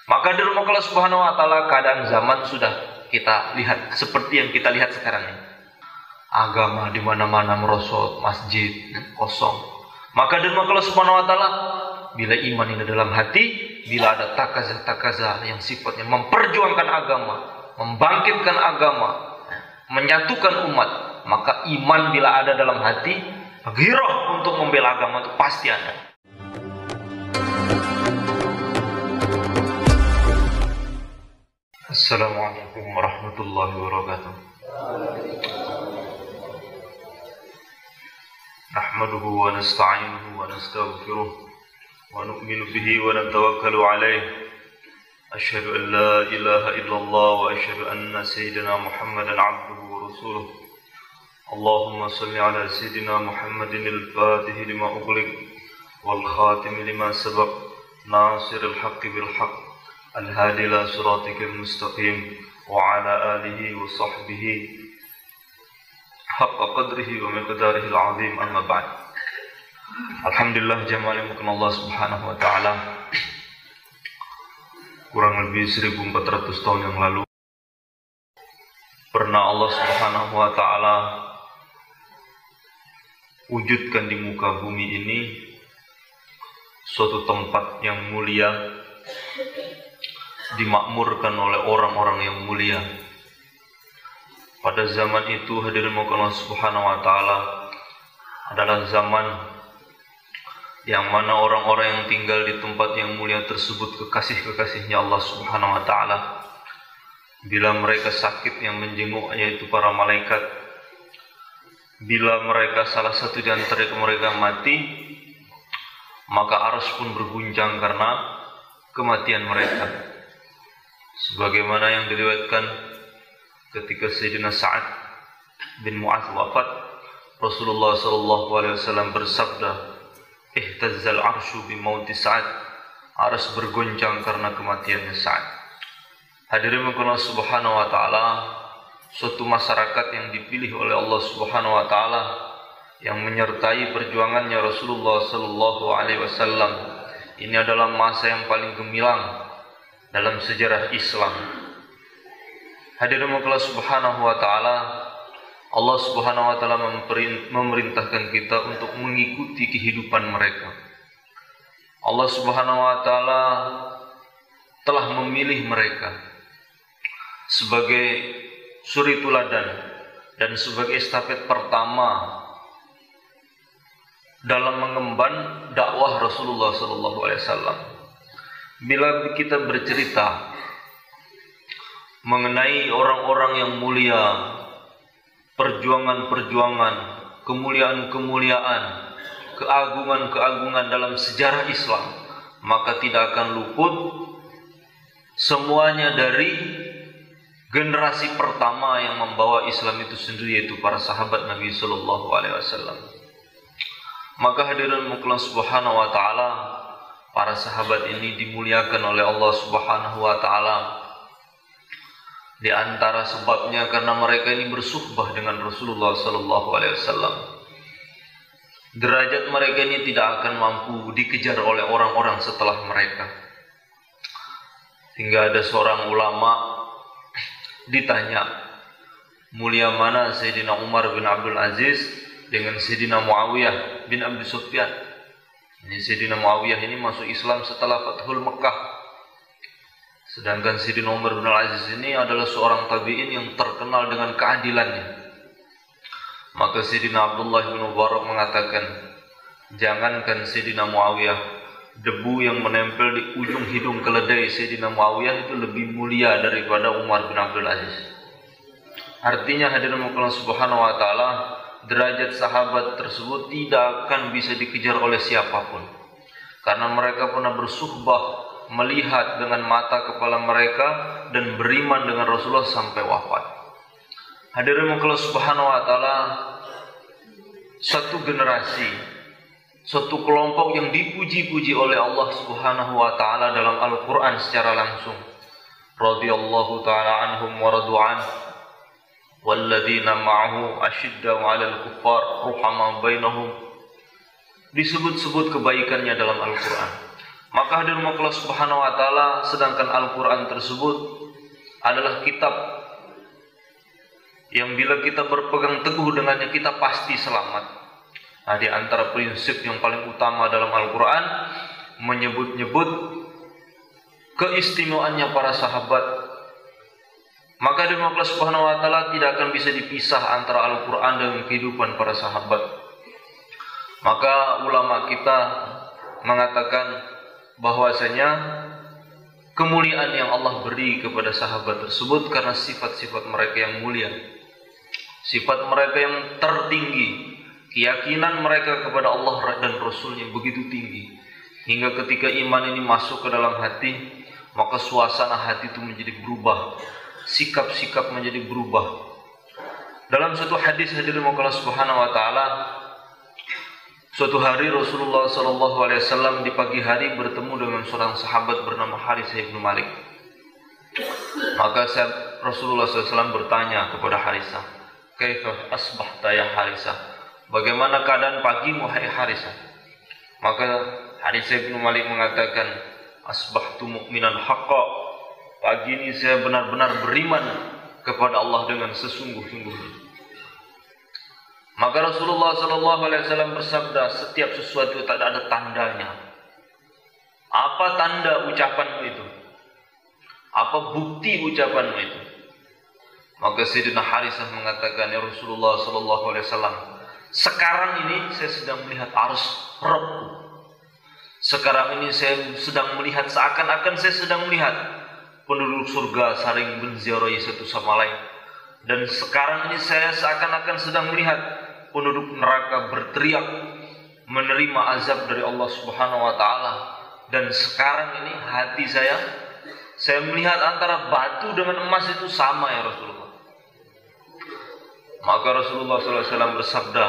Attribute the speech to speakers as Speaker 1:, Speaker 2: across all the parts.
Speaker 1: Maka dari Allah Subhanahu wa taala keadaan zaman sudah kita lihat seperti yang kita lihat sekarang ini. Agama di mana-mana merosot, masjid kosong. Maka dari Allah Subhanahu wa taala, bila iman ini dalam hati, bila ada takaza yang sifatnya memperjuangkan agama, membangkitkan agama, menyatukan umat, maka iman bila ada dalam hati, ghirah untuk membela agama itu pasti ada. Assalamualaikum warahmatullahi wabarakatuh. Nahmaduhu wa nasta'inuhu wa nastaghfiruh wa nu'minu bihi wa natawakkalu alayh. Asyhadu an la ilaha illallah wa asyhadu anna sayyidina Muhammadan 'abduhu wa rasuluh. Allahumma shalli ala sayyidina Muhammadin al-fatih lima ughliq wal khatim lima sabaq nasiril haqqi bil haqq al-hadi ila siratikal mustaqim wa ala alihi wa sahbihi haqqa qadrihi wa miqdarihi al-'azim, amma ba'd. Alhamdulillah, jamaah Allah Subhanahu wa taala. Kurang lebih 1400 tahun yang lalu pernah Allah Subhanahu wa taala wujudkan di muka bumi ini suatu tempat yang mulia, dimakmurkan oleh orang-orang yang mulia. Pada zaman itu, hadirin Allah Subhanahu wa taala, adalah zaman yang mana orang-orang yang tinggal di tempat yang mulia tersebut kekasih-kekasihnya Allah Subhanahu wa taala. Bila mereka sakit, yang menjenguk yaitu para malaikat. Bila mereka salah satu di antara mereka mati, maka arsy pun berguncang karena kematian mereka. Sebagaimana yang diriwayatkan ketika Sayyidina Sa'ad bin Mu'adz wafat, Rasulullah SAW bersabda, "Ihtazzal arsyu bi mauti Sa'ad." Arsy bergoncang karena kematiannya Sa'ad. Hadirin Allah Subhanahu wa taala, suatu masyarakat yang dipilih oleh Allah Subhanahu wa taala yang menyertai perjuangannya Rasulullah SAW. Ini adalah masa yang paling gemilang dalam sejarah Islam. Hadirin Allah Subhanahu wa taala, Allah Subhanahu wa taala memerintahkan kita untuk mengikuti kehidupan mereka. Allah Subhanahu wa taala telah memilih mereka sebagai suri tuladan dan sebagai estafet pertama dalam mengemban dakwah Rasulullah SAW. Bila kita bercerita mengenai orang-orang yang mulia, perjuangan-perjuangan, kemuliaan-kemuliaan, keagungan-keagungan dalam sejarah Islam, maka tidak akan luput semuanya dari generasi pertama yang membawa Islam itu sendiri, yaitu para sahabat Nabi Sallallahu Alaihi Wasallam. Maka hadirin Allah Subhanahu wa taala, para sahabat ini dimuliakan oleh Allah Subhanahu wa taala. Di antara sebabnya karena mereka ini bersuhbah dengan Rasulullah Sallallahu Alaihi Wasallam. Derajat mereka ini tidak akan mampu dikejar oleh orang-orang setelah mereka. Hingga ada seorang ulama ditanya, mulia mana Sayyidina Umar bin Abdul Aziz dengan Sayyidina Muawiyah bin Abi Sufyan. Ini Sayyidina Muawiyah ini masuk Islam setelah Fathul Mekah. Sedangkan Sayyidina Umar bin Al-Aziz ini adalah seorang tabi'in yang terkenal dengan keadilannya. Maka Sayyidina Abdullah bin Mubarak mengatakan, jangankan Sayyidina Muawiyah, debu yang menempel di ujung hidung keledai Sayyidina Muawiyah itu lebih mulia daripada Umar bin Abdul Aziz. Artinya hadirin Allah Subhanahu wa taala, derajat sahabat tersebut tidak akan bisa dikejar oleh siapapun. Karena mereka pernah bersuhbah, melihat dengan mata kepala mereka dan beriman dengan Rasulullah sampai wafat. Hadirin Allah Subhanahu wa taala, satu generasi, suatu kelompok yang dipuji-puji oleh Allah Subhanahu wa taala dalam Al-Qur'an secara langsung. Radhiyallahu taala anhum wa radu'an walladzina ma'ahu asyiddau 'alal kuffar ruhama bainahum. Disebut-sebut kebaikannya dalam Al-Qur'an. Maka hadirin Allah Subhanahu wa taala, sedangkan Al-Qur'an tersebut adalah kitab yang bila kita berpegang teguh dengannya kita pasti selamat. Nah, di antara prinsip yang paling utama dalam Al-Qur'an menyebut-nyebut keistimewaannya para sahabat. Maka dari Allah Subhanahu wa taala tidak akan bisa dipisah antara Al-Qur'an dan kehidupan para sahabat. Maka ulama kita mengatakan bahwasanya kemuliaan yang Allah beri kepada sahabat tersebut karena sifat-sifat mereka yang mulia, sifat mereka yang tertinggi, keyakinan mereka kepada Allah dan Rasul-Nya begitu tinggi, hingga ketika iman ini masuk ke dalam hati, maka suasana hati itu menjadi berubah, sikap-sikap menjadi berubah. Dalam satu hadis hadirin Allah Subhanahu wa taala, suatu hari Rasulullah SAW di pagi hari bertemu dengan seorang sahabat bernama Haritsah bin Malik. Maka Rasulullah SAW bertanya kepada Haritsah, "Kaifa asbahta ya Haritsah?" Bagaimana keadaan pagimu hai Haritsah? Maka Haritsah bin Malik mengatakan, "Asbahtu mu'minan haqqa." Pagi ini saya benar-benar beriman kepada Allah dengan sesungguh-sungguhnya. Maka Rasulullah SAW bersabda, setiap sesuatu tak ada tandanya. Apa tanda ucapanmu itu? Apa bukti ucapanmu itu? Maka Sayyidina Haritsah mengatakan, "Ya Rasulullah SAW, sekarang ini saya sedang melihat arus Rabbku. Sekarang ini saya sedang melihat, seakan-akan saya sedang melihat penduduk surga saling menziarahi satu sama lain. Dan sekarang ini saya seakan-akan sedang melihat penduduk neraka berteriak menerima azab dari Allah Subhanahu wa taala. Dan sekarang ini hati saya melihat antara batu dengan emas itu sama ya Rasulullah." Maka Rasulullah SAW bersabda,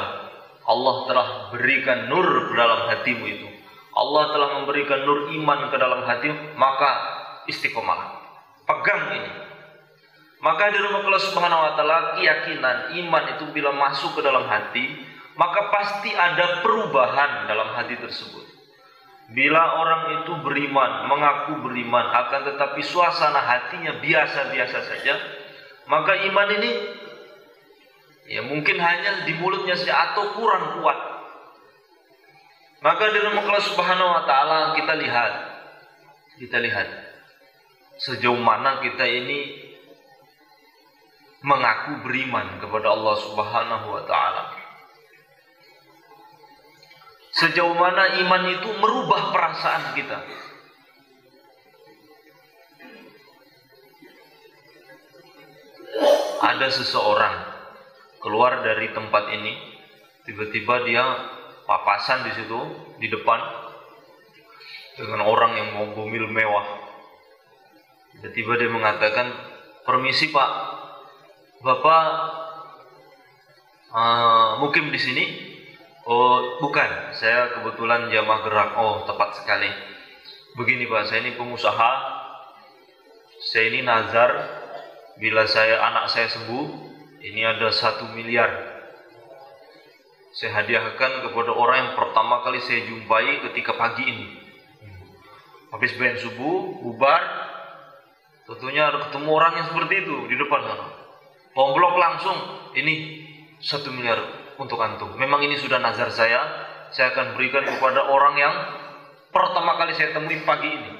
Speaker 1: "Allah telah berikan nur ke dalam hatimu itu. Allah telah memberikan nur iman ke dalam hatimu, maka istiqomah. Pegang ini." Maka di rumah Allah Subhanahu wa taala, keyakinan iman itu bila masuk ke dalam hati, maka pasti ada perubahan dalam hati tersebut. Bila orang itu beriman, mengaku beriman, akan tetapi suasana hatinya biasa-biasa saja, maka iman ini ya mungkin hanya di mulutnya saja atau kurang kuat. Maka di rumah Allah Subhanahu wa taala kita lihat sejauh mana kita ini mengaku beriman kepada Allah Subhanahu wa taala. Sejauh mana iman itu merubah perasaan kita. Ada seseorang keluar dari tempat ini, tiba-tiba dia papasan di situ di depan dengan orang yang mau mobil mewah. Tiba-tiba dia mengatakan, "Permisi Pak, Bapak mukim di sini?" "Oh bukan, saya kebetulan jamaah gerak." "Oh tepat sekali. Begini Pak, saya ini pengusaha. Saya ini nazar, bila anak saya sembuh, ini ada 1 miliar. Saya hadiahkan kepada orang yang pertama kali saya jumpai ketika pagi ini. Habis bayan subuh, bubar, tentunya ada ketemu orang yang seperti itu di depan sana. Pomblok langsung, ini 1 miliar untuk antum. Memang ini sudah nazar saya akan berikan kepada orang yang pertama kali saya temui pagi ini."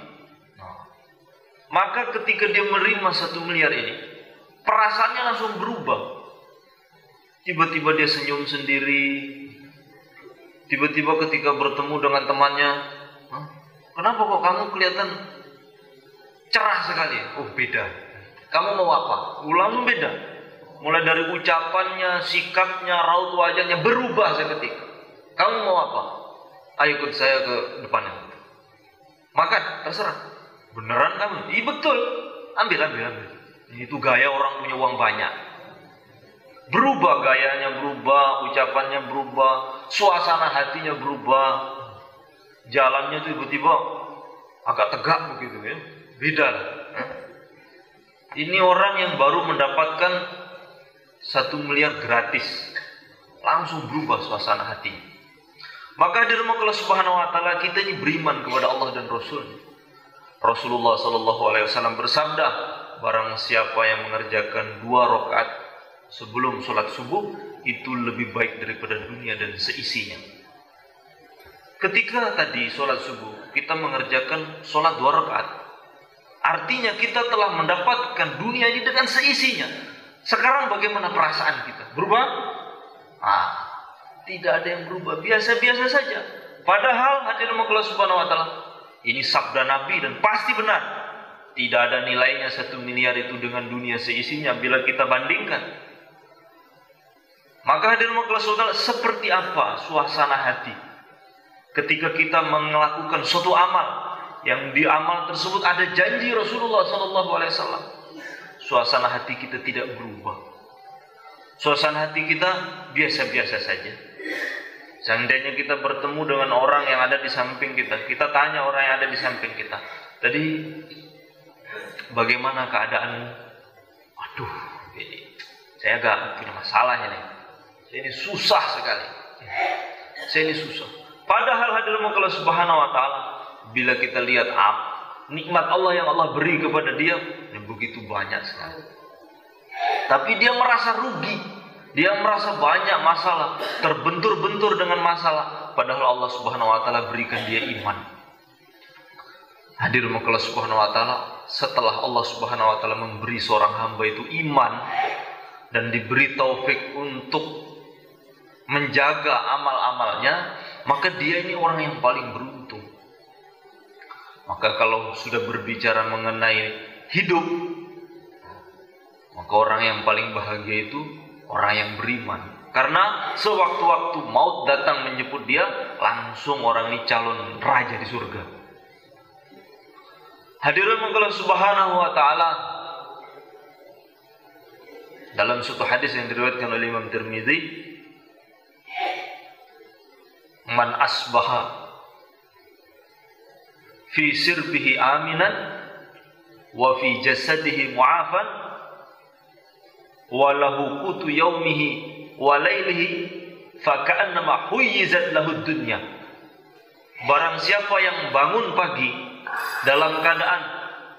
Speaker 1: Maka ketika dia menerima 1 miliar ini, perasaannya langsung berubah. Tiba-tiba dia senyum sendiri. Tiba-tiba ketika bertemu dengan temannya, "Kenapa kok kamu kelihatan cerah sekali?" "Oh beda." "Kamu mau apa?" Langsung beda. Mulai dari ucapannya, sikapnya, raut wajahnya berubah seketika. "Kamu mau apa?" "Ayo ikut saya ke depannya." "Makan, terserah." "Beneran kamu?" "Iya betul." Ambil. Itu gaya orang punya uang banyak. Berubah gayanya, berubah ucapannya, berubah suasana hatinya, berubah jalannya tiba-tiba agak tegak begitu ya. Beda. Ini orang yang baru mendapatkan 1 miliar gratis, langsung berubah suasana hati. Maka hadirin Allah Subhanahu wa taala, kita ini beriman kepada Allah dan Rasul-Nya. Rasulullah sallallahu alaihi wasallam bersabda, barang siapa yang mengerjakan 2 rakaat sebelum sholat subuh, itu lebih baik daripada dunia dan seisinya. Ketika tadi sholat subuh, kita mengerjakan sholat 2 rakaat, artinya kita telah mendapatkan dunia ini dengan seisinya. Sekarang bagaimana perasaan kita? Berubah? Tidak ada yang berubah, biasa-biasa saja. Padahal hadirin Allah Subhanahu wa taala, ini sabda Nabi dan pasti benar. Tidak ada nilainya 1 miliar itu dengan dunia seisinya bila kita bandingkan. Maka hadirin Allah Subhanahu wa taala, seperti apa suasana hati ketika kita melakukan suatu amal yang di amal tersebut ada janji Rasulullah SAW. Suasana hati kita tidak berubah. Suasana hati kita biasa-biasa saja. Seandainya kita bertemu dengan orang yang ada di samping kita, kita tanya orang yang ada di samping kita, tadi bagaimana keadaanmu? Aduh, saya agak punya masalah ini. Saya ini susah sekali. Saya ini susah. Padahal hadirin Allah Subhanahu wa taala, bila kita lihat nikmat Allah yang Allah beri kepada dia, yang begitu banyak sekali. Tapi dia merasa rugi. Dia merasa banyak masalah, terbentur-bentur dengan masalah, padahal Allah Subhanahu wa taala berikan dia iman. Hadirin Allah Subhanahu wa taala, setelah Allah Subhanahu wa taala memberi seorang hamba itu iman dan diberi taufik untuk menjaga amal-amalnya, maka dia ini orang yang paling beruntung. Maka kalau sudah berbicara mengenai hidup, maka orang yang paling bahagia itu orang yang beriman. Karena sewaktu-waktu maut datang menjemput dia, langsung orang ini calon raja di surga. Hadirin Allah Subhanahu wa taala, dalam suatu hadis yang diriwayatkan oleh Imam Tirmidzi, man asbaha fi sirbihi aminan wa fi jasadihi mu'afan walahu qutu yaumihi wa lailihi faka'annama huyyizat lahu dunya. Barang siapa yang bangun pagi dalam keadaan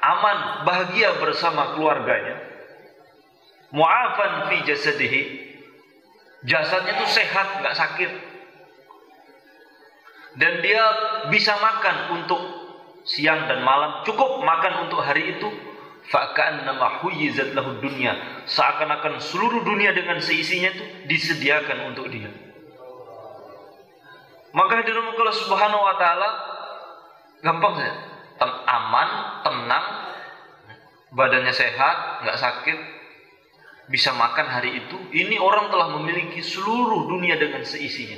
Speaker 1: aman, bahagia bersama keluarganya, mu'afan fi jasadihi, jasadnya itu sehat, enggak sakit, dan dia bisa makan untuk siang dan malam, cukup makan untuk hari itu, faka'annama huyyizat lahu dunya, seakan-akan seluruh dunia dengan seisinya itu disediakan untuk dia. Maka hadirin Allah Subhanahu wa taala, gampang saja, aman, tenang, badannya sehat, enggak sakit, bisa makan hari itu, ini orang telah memiliki seluruh dunia dengan seisinya.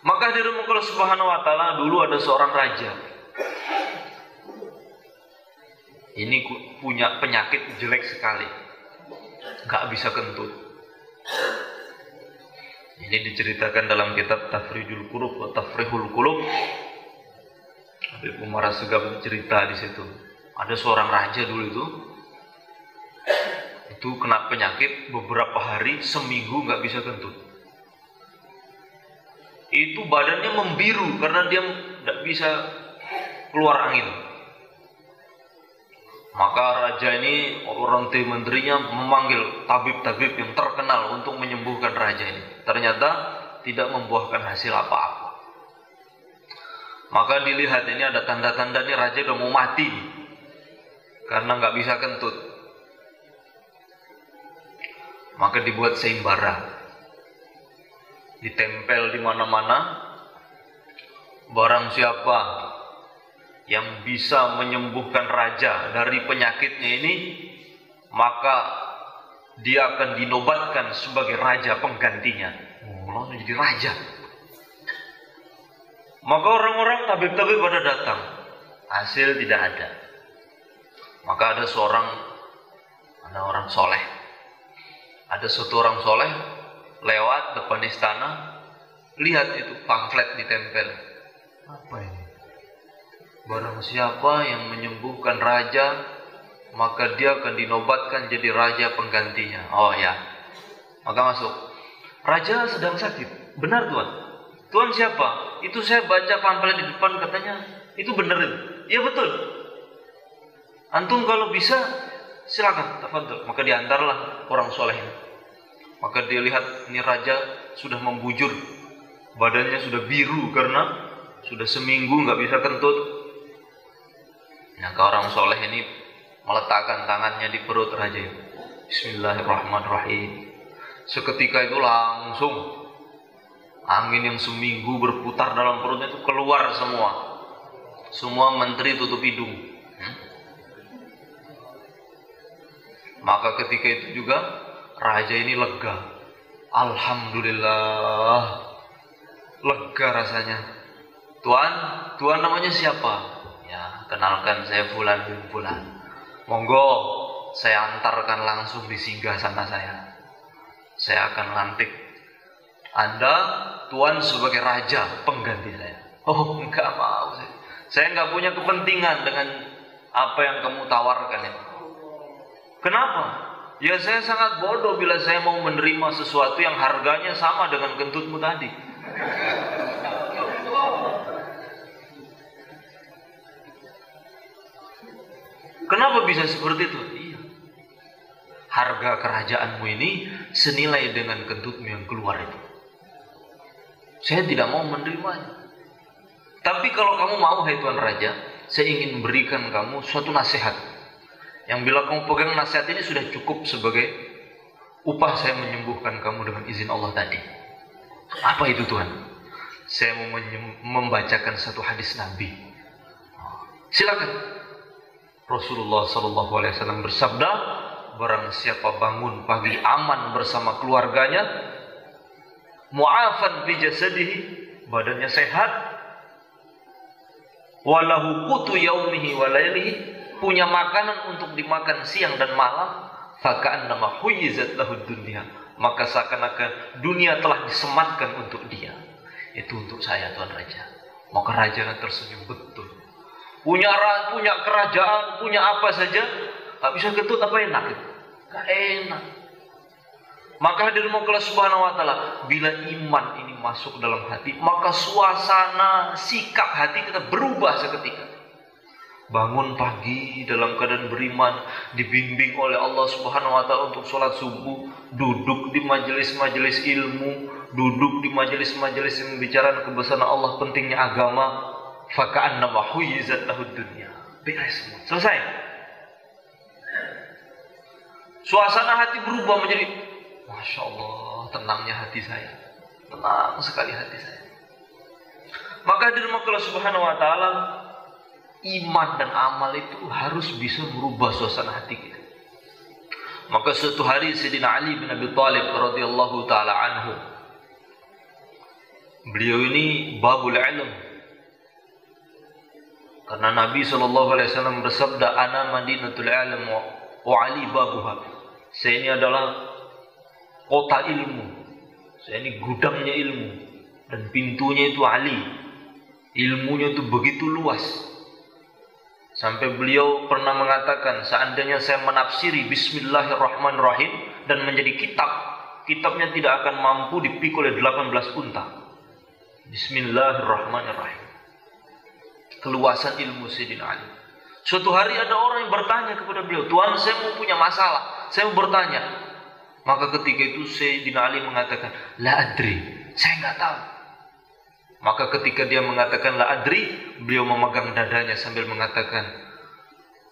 Speaker 1: Maka hadirin Allah Subhanahu wa taala, dulu ada seorang raja. Ini punya penyakit jelek sekali, gak bisa kentut. Ini diceritakan dalam kitab Tafrijul Qulub atau Tafrihul Qulub. Habib Umar Assegaf cerita di situ. Ada seorang raja dulu itu kena penyakit beberapa hari, seminggu gak bisa kentut. Itu badannya membiru karena dia gak bisa keluar angin. Maka raja ini, orang menterinya memanggil tabib-tabib yang terkenal untuk menyembuhkan raja ini. Ternyata tidak membuahkan hasil apa-apa. Maka dilihat ini ada tanda-tanda nih raja udah mau mati karena nggak bisa kentut. Maka dibuat seimbara, ditempel di mana-mana. Barang siapa yang bisa menyembuhkan raja dari penyakitnya ini, maka dia akan dinobatkan sebagai raja penggantinya. Langsung jadi raja. Maka orang-orang tabib-tabib pada datang, hasil tidak ada. Maka ada orang soleh, ada satu orang soleh lewat depan istana, lihat itu pamflet ditempel. Apa ini? Barang siapa yang menyembuhkan raja, maka dia akan dinobatkan jadi raja penggantinya. Oh ya, maka masuk. Raja sedang sakit. Benar Tuan. Tuhan siapa? Itu saya baca pamflet di depan katanya, itu bener itu. Iya betul. Antum kalau bisa silakan, tafadhol. Maka diantarlah orang soleh ini. Maka dia lihat ini raja sudah membujur, badannya sudah biru karena sudah seminggu nggak bisa kentut. Maka orang soleh ini meletakkan tangannya di perut raja itu. Bismillahirrahmanirrahim. Seketika itu langsung angin yang seminggu berputar dalam perutnya itu keluar semua. Semua menteri tutup hidung. Maka ketika itu juga raja ini lega. Alhamdulillah, lega rasanya. Tuan namanya siapa? Ya, kenalkan saya Fulan bin Fulan. Monggo, saya antarkan langsung di singgasana saya. Saya akan lantik Anda, Tuan sebagai raja pengganti saya. Oh, enggak mau. Saya enggak punya kepentingan dengan apa yang kamu tawarkan itu. Kenapa? Ya saya sangat bodoh bila saya mau menerima sesuatu yang harganya sama dengan kentutmu tadi. Kenapa bisa seperti itu? Iya. Harga kerajaanmu ini senilai dengan kentutmu yang keluar itu. Saya tidak mau menerimanya. Tapi kalau kamu mau, hai Tuan Raja, saya ingin memberikan kamu suatu nasihat. Yang bila kamu pegang nasihat ini sudah cukup sebagai upah saya menyembuhkan kamu dengan izin Allah tadi. Apa itu Tuhan? Saya mau membacakan satu hadis Nabi. Silakan. Rasulullah SAW bersabda, barang siapa bangun pagi aman bersama keluarganya, mu'afan fi jasadihi, badannya sehat, walahu qutu yaumihi wa lailihi, punya makanan untuk dimakan siang dan malam, faka'annama huyizat lahu dunya, maka seakan-akan dunia telah disematkan untuk dia. Itu untuk saya Tuan Raja. Maka raja tersenyum betul. Punya kerajaan, punya apa saja, tak bisa kentut apa enak? Gak enak. Maka hadirin Allah Subhanahu wa taala, bila iman ini masuk dalam hati, maka suasana sikap hati kita berubah seketika. Bangun pagi dalam keadaan beriman, dibimbing oleh Allah Subhanahu wa taala untuk sholat subuh, duduk di majelis-majelis ilmu, duduk di majelis-majelis yang membicarakan kebesaran Allah, pentingnya agama, faka'annama huyizat lahu dunya. Beres semua. Selesai. Suasana hati berubah menjadi, Masya Allah, tenangnya hati saya. Tenang sekali hati saya. Maka hadirin Allah Subhanahu wa taala, iman dan amal itu harus bisa merubah suasana hati kita. Maka suatu hari Sayyidina Ali bin Abi Thalib radhiyallahu taala anhu, beliau ini babul ilm, karena Nabi SAW bersabda, ana madinatul ilm wa Ali babuha. Saya ini adalah kota ilmu, saya ini gudangnya ilmu, dan pintunya itu Ali. Ilmunya itu begitu luas. Sampai beliau pernah mengatakan, seandainya saya menafsiri Bismillahirrahmanirrahim dan menjadi kitab, kitabnya tidak akan mampu dipikul oleh 18 unta. Bismillahirrahmanirrahim. Keluasan ilmu Sayyidina Ali. Suatu hari ada orang yang bertanya kepada beliau, Tuan, saya mau punya masalah, saya mau bertanya. Maka ketika itu Sayyidina Ali mengatakan, la adri, saya nggak tahu. Maka ketika dia mengatakan la adri, beliau memegang dadanya sambil mengatakan,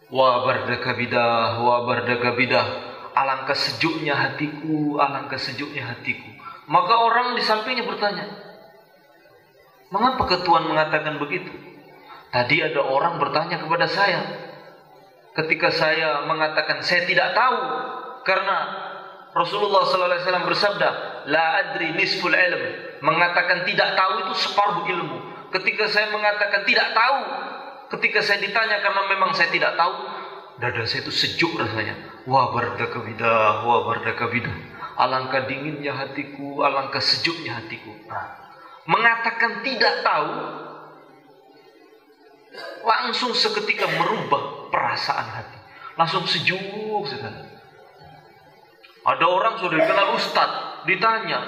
Speaker 1: wa bardaka bidah, wa bardaka bidah, alangkah sejuknya hatiku, alangkah sejuknya hatiku. Maka orang di sampingnya bertanya, mengapa Tuan mengatakan begitu? Tadi ada orang bertanya kepada saya, ketika saya mengatakan saya tidak tahu, karena Rasulullah SAW bersabda, la adri nisful ilm, mengatakan tidak tahu itu separuh ilmu. Ketika saya mengatakan tidak tahu, ketika saya ditanya karena memang saya tidak tahu, dada saya itu sejuk rasanya. Wa bardaka bidah, wa bardaka bidah, alangkah dinginnya hatiku, alangkah sejuknya hatiku. Nah, mengatakan tidak tahu langsung seketika merubah perasaan hati, langsung sejuk sekali. Ada orang sudah dikenal ustadz, ditanya,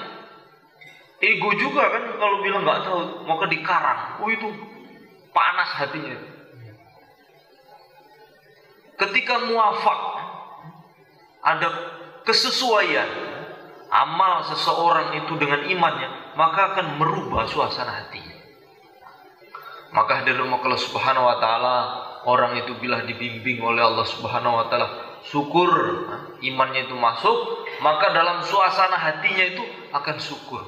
Speaker 1: Ego juga kan kalau bilang nggak tahu, maka dikarang. Oh itu panas hatinya. Ketika muafak, ada kesesuaian amal seseorang itu dengan imannya, maka akan merubah suasana hatinya. Maka hadirin Allah Subhanahu wa taala, orang itu bila dibimbing oleh Allah Subhanahu wa taala, syukur, imannya itu masuk, maka dalam suasana hatinya itu akan syukur.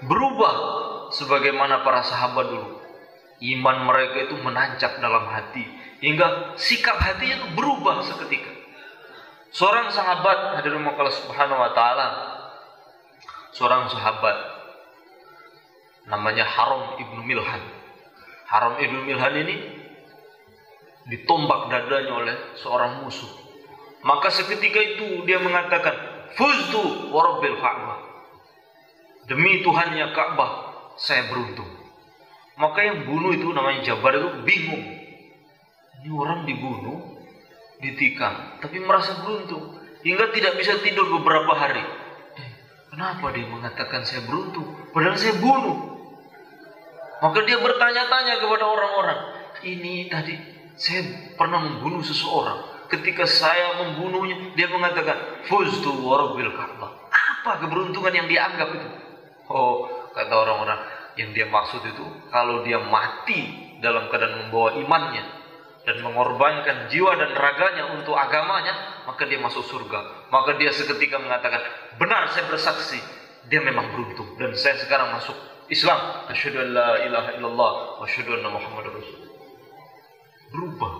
Speaker 1: Berubah sebagaimana para sahabat dulu. Iman mereka itu menancap dalam hati hingga sikap hatinya itu berubah seketika. Seorang sahabat, hadirin Allah Subhanahu wa taala, seorang sahabat namanya Haram ibnu Milhan. Haram ibnu Milhan ini ditombak dadanya oleh seorang musuh. Maka seketika itu dia mengatakan, "Fuztu wa rabbil Ka'bah." Demi Tuhannya Ka'bah, saya beruntung. Maka yang bunuh itu namanya Jabar itu bingung. Ini orang dibunuh, ditikam, tapi merasa beruntung. Hingga tidak bisa tidur beberapa hari. Kenapa dia mengatakan saya beruntung? Padahal saya bunuh. Maka dia bertanya-tanya kepada orang-orang. Ini tadi saya pernah membunuh seseorang. Ketika saya membunuhnya, dia mengatakan, "Fuztu wa rabbil Ka'bah." Apa keberuntungan yang dia anggap itu? Oh, kata orang-orang, yang dia maksud itu, kalau dia mati dalam keadaan membawa imannya dan mengorbankan jiwa dan raganya untuk agamanya, maka dia masuk surga. Maka dia seketika mengatakan, "Benar, saya bersaksi, dia memang beruntung. Dan saya sekarang masuk Islam. Asyhadu an la ilaha illallah wa asyhadu anna Muhammadar Rasulullah." Berubah.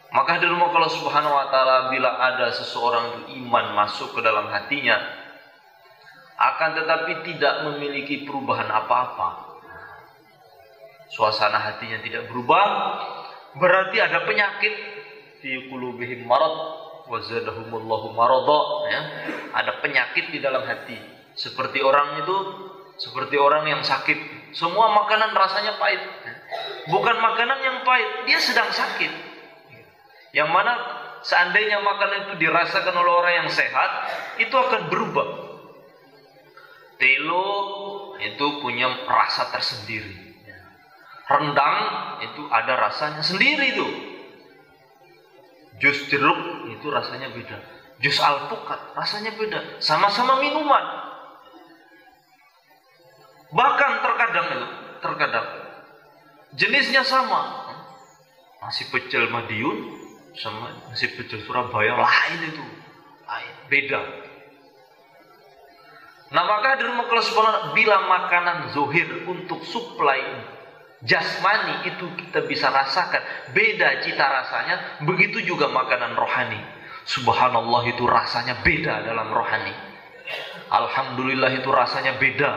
Speaker 1: Maka hadirin Allah Subhanahu wa taala, bila ada seseorang itu iman masuk ke dalam hatinya, akan tetapi tidak memiliki perubahan apa-apa, suasana hatinya tidak berubah, berarti ada penyakit fi qulubihim marad wa zadahumullahu marada, ya. Ada penyakit di dalam hati. Seperti orang yang sakit. Semua makanan rasanya pahit. Bukan makanan yang pahit, dia sedang sakit. Yang mana seandainya makanan itu dirasakan oleh orang yang sehat, itu akan berubah. Telo itu punya rasa tersendiri. Rendang itu ada rasanya sendiri itu. Jus jeruk itu rasanya beda. Jus alpukat rasanya beda. Sama-sama minuman. Bahkan terkadang jenisnya sama. Nasi pecel Madiun sama nasi pecel Surabaya lain itu. Lain, beda. Nah, maka hadirin Allah, bila makanan zohir untuk suplai jasmani itu kita bisa rasakan beda cita rasanya, begitu juga makanan rohani. Subhanallah, itu rasanya beda dalam rohani. Alhamdulillah, itu rasanya beda.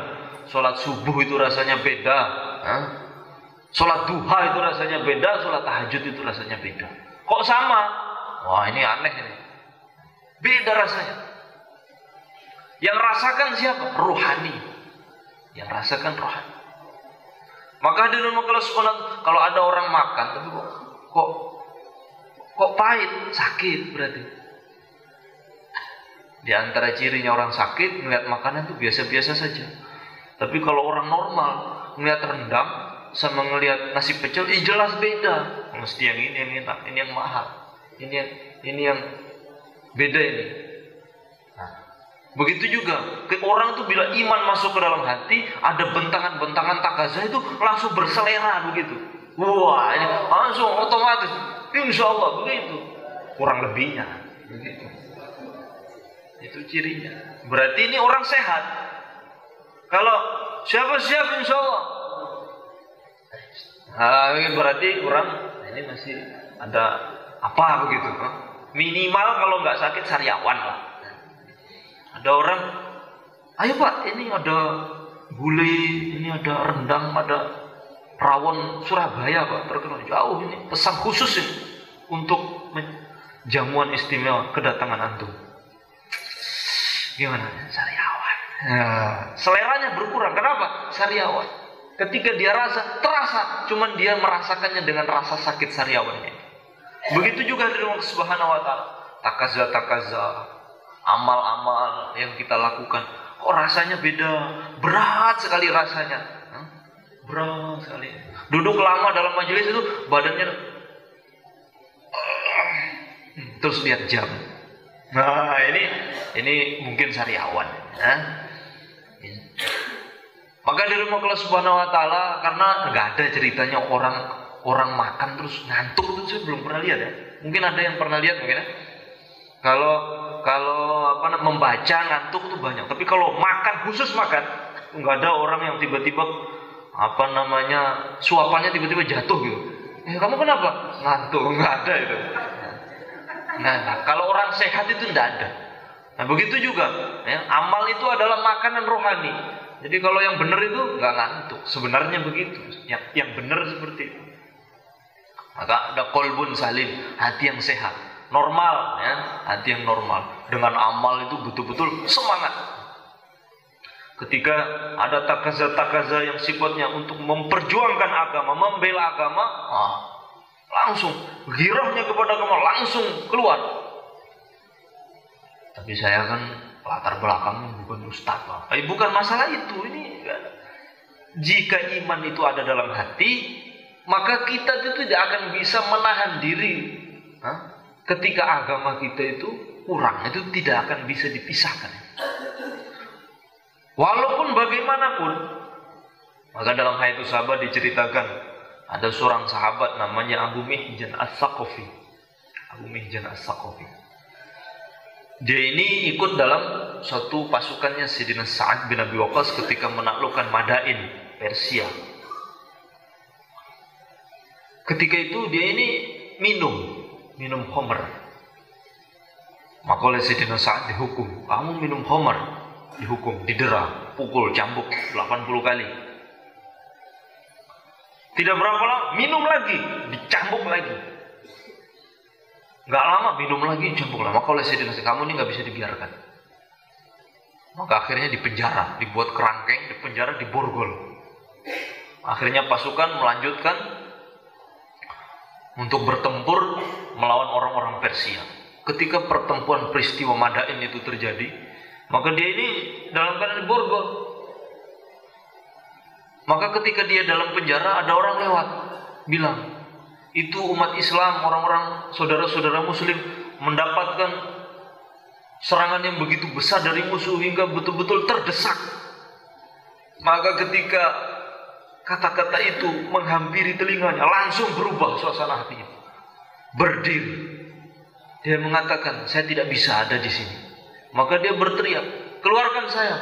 Speaker 1: Sholat subuh itu rasanya beda. Sholat duha itu rasanya beda. Sholat tahajud itu rasanya beda. Kok sama? Wah, ini aneh ini. Beda rasanya. Yang rasakan siapa? Rohani. Yang rasakan rohani. Maka hadirin Allah subhanahu, kalau ada orang makan tapi kok pahit, sakit berarti. Di antara cirinya orang sakit, melihat makanan itu biasa-biasa saja. Tapi kalau orang normal melihat rendang sama melihat nasi pecel, jelas beda. Mesti yang ini enak, ini yang mahal, ini yang beda ini. Begitu juga orang itu bila iman masuk ke dalam hati, ada bentangan-bentangan takazah itu langsung berselera begitu. Wah, ini langsung otomatis, insya Allah begitu. Kurang lebihnya begitu. Itu cirinya. Berarti ini orang sehat. Kalau siapa-siapa insya Allah. Ini berarti orang ini masih ada apa begitu. Minimal kalau nggak sakit sariawan lah. Ada orang, ayo Pak, ini ada gulai, ini ada rendang, ada rawon Surabaya Pak, terkenal jauh ini, pesan khusus ini untuk jamuan istimewa kedatangan antum. Gimana? Sariawan. Seleranya berkurang. Kenapa? Sariawan. Ketika dia terasa, cuman dia merasakannya dengan rasa sakit sariawannya. Begitu juga dari Allah Subhanahu wa taala. Takaza, amal-amal yang kita lakukan kok rasanya beda, berat sekali rasanya. Berat sekali. Duduk lama dalam majelis itu badannya terus lihat jam. Nah, ini mungkin sariawan. Maka dari Allah Subhanahu wa taala, karena nggak ada ceritanya orang makan terus ngantuk, itu saya belum pernah lihat ya. Mungkin ada yang pernah lihat mungkin ya. Kalau membaca ngantuk itu banyak, tapi kalau makan, khusus makan, nggak ada orang yang tiba-tiba suapannya tiba-tiba jatuh gitu. Kamu kenapa? Ngantuk, nggak ada itu. Nah, kalau orang sehat itu tidak ada. Nah, begitu juga ya, amal itu adalah makanan rohani. Jadi kalau yang benar itu nggak ngantuk. Sebenarnya begitu. Yang benar seperti itu. Maka ada qalbun salim, hati yang sehat, normal ya, hati yang normal. Dengan amal itu betul-betul semangat. Ketika ada takaza-takaza yang sifatnya untuk memperjuangkan agama, membela agama, langsung girahnya kepada agama langsung keluar. Tapi saya kan latar belakangnya bukan ustaz, bukan masalah itu. Ini jika iman itu ada dalam hati, maka kita itu tidak akan bisa menahan diri. Ketika agama kita itu kurang, itu tidak akan bisa dipisahkan. Walaupun bagaimanapun, maka dalam hadits sahabat diceritakan ada seorang sahabat namanya Abu Mihjan As-Saqafi. Abu Mihjan As-Saqafi. Dia ini ikut dalam suatu pasukannya Sayyidina Sa'ad bin Abi Waqqas ketika menaklukkan Madain, Persia. Ketika itu dia ini minum khamr. Maka oleh Sayyidina Sa'ad dihukum, kamu minum khamr, dihukum, didera, pukul, cambuk 80 kali. Tidak berapa lama, minum lagi, dicambuk lagi. Gak lama, minum lagi, cambuk lagi. Maka oleh Sayyidina Sa'ad, kamu ini gak bisa dibiarkan. Maka akhirnya dipenjara, dibuat kerangkeng, dipenjara, diborgol. Akhirnya pasukan melanjutkan untuk bertempur melawan orang-orang Persia. Ketika pertempuran peristiwa Madain itu terjadi, maka dia ini dalam keadaan diborgol. Maka ketika dia dalam penjara, ada orang lewat bilang, itu umat Islam, orang-orang saudara-saudara muslim mendapatkan serangan yang begitu besar dari musuh hingga betul-betul terdesak. Maka ketika kata-kata itu menghampiri telinganya, langsung berubah suasana hatinya. Berdiri. Dia mengatakan, saya tidak bisa ada di sini. Maka dia berteriak, keluarkan saya.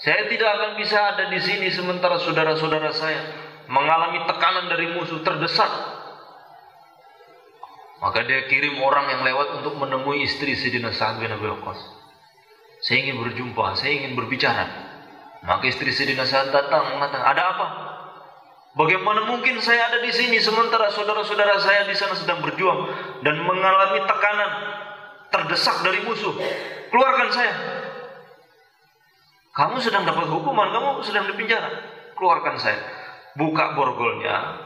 Speaker 1: Saya tidak akan bisa ada di sini sementara saudara-saudara saya mengalami tekanan dari musuh, terdesak. Maka dia kirim orang yang lewat untuk menemui istri Sayyidina Sa'ad bin Abi Waqqas. Saya ingin berjumpa, saya ingin berbicara. Maka istri Sayyidina Sa'ad datang mengatakan, ada apa? Bagaimana mungkin saya ada di sini sementara saudara-saudara saya di sana sedang berjuang dan mengalami tekanan, terdesak dari musuh. Keluarkan saya. Kamu sedang dapat hukuman, kamu sedang dipenjara. Keluarkan saya. Buka borgolnya.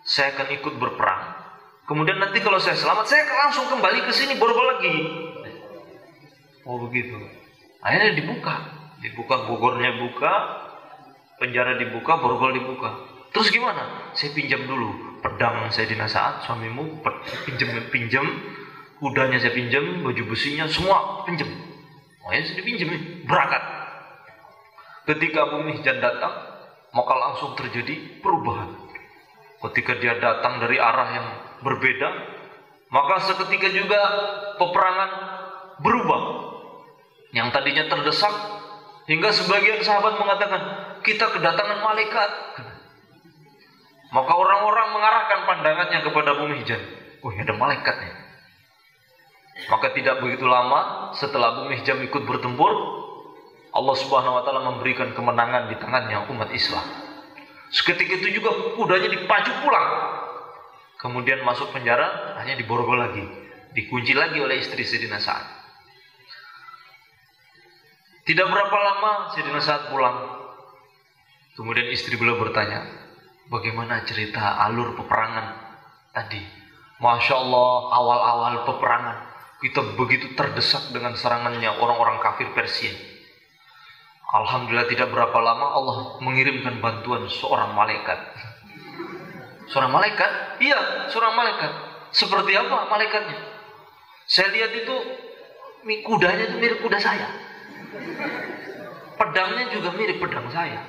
Speaker 1: Saya akan ikut berperang. Kemudian nanti kalau saya selamat, saya akan langsung kembali ke sini borgol lagi. Oh begitu. Akhirnya dibuka. Dibuka borgolnya, buka. Penjara dibuka, borgol dibuka. Terus gimana? Saya pinjam dulu pedang Sayyidina Sa'ad, suamimu, pinjam, kudanya saya pinjam, baju besinya semua pinjam. Oh ya, saya dipinjam, berangkat. Ketika Abu Mihjan datang, maka langsung terjadi perubahan. Ketika dia datang dari arah yang berbeda, maka seketika juga peperangan berubah. Yang tadinya terdesak, hingga sebagian sahabat mengatakan, kita kedatangan malaikat. Maka orang-orang mengarahkan pandangannya kepada Abu Mihjan. Oh, ada malaikatnya. Maka tidak begitu lama setelah Abu Mihjan ikut bertempur, Allah Subhanahu wa taala memberikan kemenangan di tangannya umat Islam. Seketika itu juga kudanya dipacu pulang. Kemudian masuk penjara, hanya diborgol lagi, dikunci lagi oleh istri Sayyidina Sa'ad. Tidak berapa lama Sayyidina Sa'ad pulang. Kemudian istri beliau bertanya, bagaimana cerita alur peperangan tadi? Masya Allah, awal-awal peperangan kita begitu terdesak dengan serangannya orang-orang kafir Persia. Alhamdulillah tidak berapa lama Allah mengirimkan bantuan seorang malaikat. Seorang malaikat? Iya, seorang malaikat. Seperti apa malaikatnya? Saya lihat itu kudanya itu mirip kuda saya. Pedangnya juga mirip pedang saya.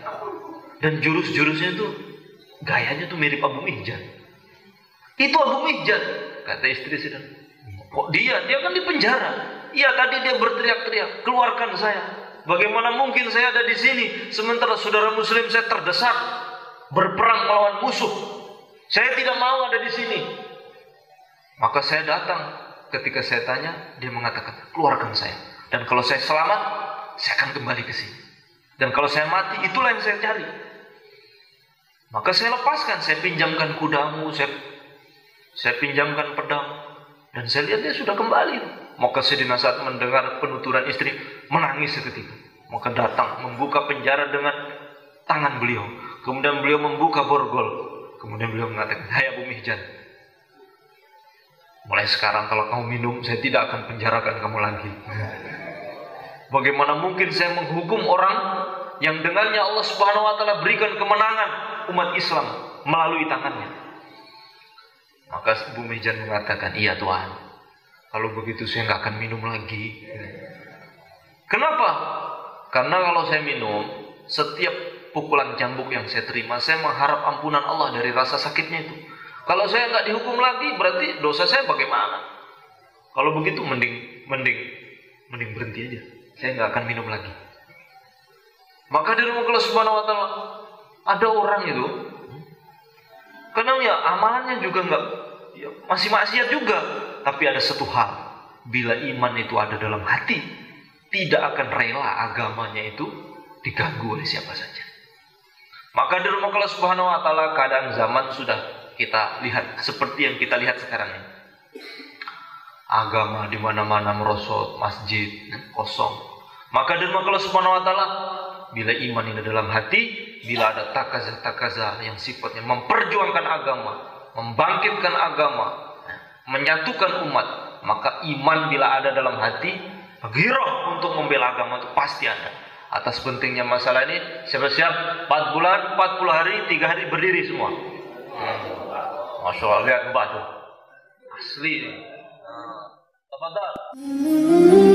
Speaker 1: Dan jurus-jurusnya itu gayanya tuh mirip Abu Mihjan. Itu Abu Mihjan, kata istri sedang. Kok dia kan di penjara. Iya, tadi dia berteriak-teriak, keluarkan saya. Bagaimana mungkin saya ada di sini sementara saudara muslim saya terdesak berperang melawan musuh. Saya tidak mau ada di sini. Maka saya datang. Ketika saya tanya, dia mengatakan, keluarkan saya. Dan kalau saya selamat, saya akan kembali ke sini. Dan kalau saya mati, itulah yang saya cari. Maka saya lepaskan, saya pinjamkan kudamu, saya pinjamkan pedang. Dan saya lihat dia sudah kembali. Maka Sayyidina Sa'ad mendengar penuturan istri, menangis seketika. Maka datang, membuka penjara dengan tangan beliau. Kemudian beliau membuka borgol. Kemudian beliau mengatakan, hai Abu Mihjan, mulai sekarang kalau kamu minum, saya tidak akan penjarakan kamu lagi. Bagaimana mungkin saya menghukum orang yang dengannya Allah Subhanahu wa taala berikan kemenangan umat Islam melalui tangannya? Maka Abu Mihjan mengatakan, iya Tuhan, kalau begitu saya nggak akan minum lagi. Kenapa? Karena kalau saya minum, setiap pukulan cambuk yang saya terima, saya mengharap ampunan Allah dari rasa sakitnya itu. Kalau saya nggak dihukum lagi, berarti dosa saya bagaimana? Kalau begitu mending berhenti aja. Saya nggak akan minum lagi. Maka di rumah Allah Subhanahu wa taala ada orang itu, karena ya amalannya juga nggak, ya, masih maksiat juga. Tapi ada satu hal, bila iman itu ada dalam hati, tidak akan rela agamanya itu diganggu oleh siapa saja. Maka di rumah Allah Subhanahu wa taala keadaan zaman sudah kita lihat seperti yang kita lihat sekarang ini. Agama di mana-mana merosot, masjid kosong. Maka di rumah Allah Subhanahu wa taala, bila iman ini dalam hati, bila ada takaza yang sifatnya memperjuangkan agama, membangkitkan agama, menyatukan umat, maka iman bila ada dalam hati, ghirah untuk membela agama itu pasti ada. Atas pentingnya masalah ini, siap-siap 4 bulan, 40 hari, 3 hari berdiri semua. Masya Allah, lihat mbak tuh asli. Tafadhal.